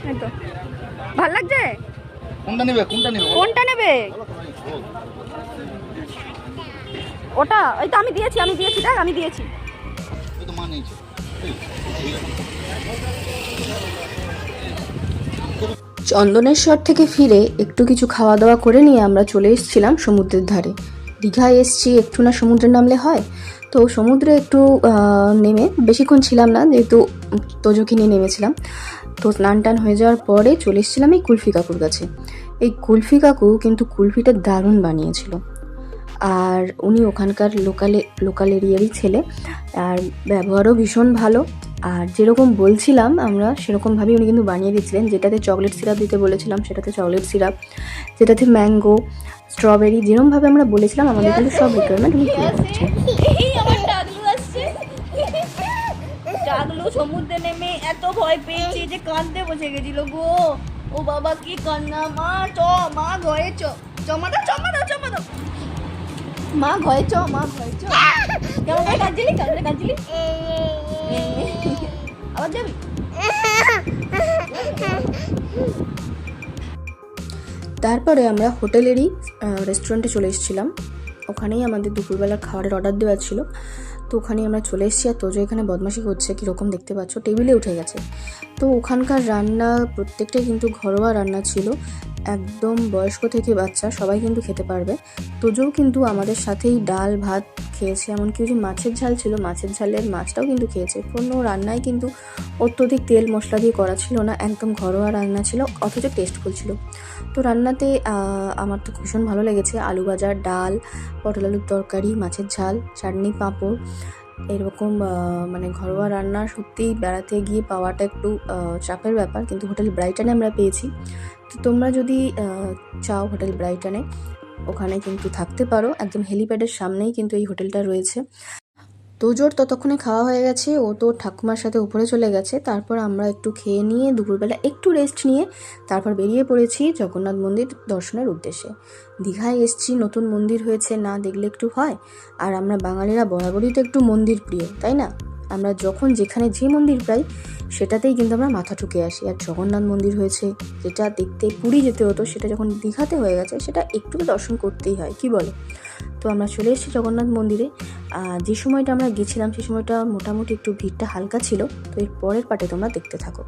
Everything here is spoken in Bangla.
এই তো ভালো লাগছে। কোনটা নেবে কোনটা নেবে? ওটা এই তো আমি দিয়েছি দেখ আমি দিয়েছি। এই তো মা নিয়েছে। চন্দনেশ্বর থেকে ফিরে একটু কিছু খাওয়া দাওয়া করে নিয়ে আমরা চলে এসেছিলাম সমুদ্রের ধারে। দীঘায় এসছি, একটু না সমুদ্রে নামলে হয়? তো সমুদ্রে একটু নেমে বেশিক্ষণ ছিলাম না, যেহেতু তোজোকে নিয়ে নেমেছিলাম। তো স্নান টান হয়ে যাওয়ার পরে চলে এসেছিলাম এই কুলফি কাকুর কাছে। এই কুলফি কাকু কিন্তু কুলফিটা দারুণ বানিয়েছিল, আর উনি ওখানকার লোকাল এরিয়ারই ছেলে, আর ব্যবহারও ভীষণ ভালো। আর যেরকম বলছিলাম আমরা সেরকমভাবেই উনি কিন্তু বানিয়ে দিচ্ছিলেন। যেটাতে চকলেট সিরাপ দিতে বলেছিলাম সেটাতে চকলেট সিরাপ, যেটাতে ম্যাঙ্গো, স্ট্রবেরি, যেরকমভাবে আমরা বলেছিলাম আমাদের কিন্তু সব রিকোয়ারমেন্ট উনি পুরো করছেন। ডাকলু সমুদ্রে নেমে এত ভয় পেয়েছি যে কাঁদতে বসে গেছিল গো। ও বাবা কি কান্না। মা ঘরে চ মা দাও মা ঘরে চ কেমন করে কাঁদছিলি আবার যাবি? তারপরে আমরা হোটেলেরই রেস্টুরেন্টে চলে এসেছিলাম। ওখানেই আমাদের দুপুরবেলার খাবারের অর্ডার দেওয়া ছিল। তো ওখানেই আমরা চলে এসেছি। আর তোজো এখানে বদমাশি করছে, কীরকম দেখতে পাচ্ছ, টেবিলে উঠে গেছে। তো ওখানকার রান্না প্রত্যেকটাই কিন্তু ঘরোয়া রান্না ছিল, একদম বয়স্ক থেকে বাচ্চা সবাই কিন্তু খেতে পারবে। তোজোও কিন্তু আমাদের সাথেই ডাল ভাত খেয়েছে, এমনকি যে মাছের ঝাল ছিল, মাছের ঝালের মাছটাও কিন্তু খেয়েছে। কোনো রান্নায় কিন্তু অত্যধিক তেল মশলা দিয়ে করা ছিল না, একদম ঘরোয়া রান্না ছিল, অথচ টেস্টফুল ছিল। তো রান্নাতে আমার তো ভীষণ ভালো লেগেছে। আলু ভাজা, ডাল, পটল আলুর তরকারি, মাছের ঝাল, চাটনি, পাঁপড়, এরকম মানে ঘরোয়া রান্না সত্যিই বেড়াতে গিয়ে পাওয়াটা একটু চাপের ব্যাপার, কিন্তু হোটেল ব্রাইটনে আমরা পেয়েছি। তো তোমরা যদি চাও হোটেল ব্রাইটনে, ওখানে কিন্তু থাকতে পারো। একদম হেলিপ্যাডের সামনেই কিন্তু এই হোটেলটা রয়েছে। তোজোর ততক্ষণে খাওয়া হয়ে গেছে, ও তো ঠাকুমার সাথে উপরে চলে গেছে। তারপর আমরা একটু খেয়ে নিয়ে দুপুরবেলা একটু রেস্ট নিয়ে তারপর বেরিয়ে পড়েছি জগন্নাথ মন্দির দর্শনের উদ্দেশ্যে। দীঘায় এসছি, নতুন মন্দির হয়েছে, না দেখলে একটু হয়? আর আমরা বাঙালিরা বরাবরই তো একটু মন্দির প্রিয়, তাই না? আমরা যখন যেখানে যে মন্দির পাই সেটাতেই কিন্তু আমরা মাথা ঠুকে আসি। আর জগন্নাথ মন্দির হয়েছে, যেটা দেখতে পুরী যেতে হতো সেটা যখন দীঘাতে হয়ে গেছে, সেটা একটু দর্শন করতেই হয়, কি বলো? তো আমরা চলে এসেছি জগন্নাথ মন্দিরে। যে সময়টা আমরা গেছিলাম সেই সময়টা মোটামুটি একটু ভিড়টা হালকা ছিল। তো এর পরের পার্টে তোমরা দেখতে থাকো।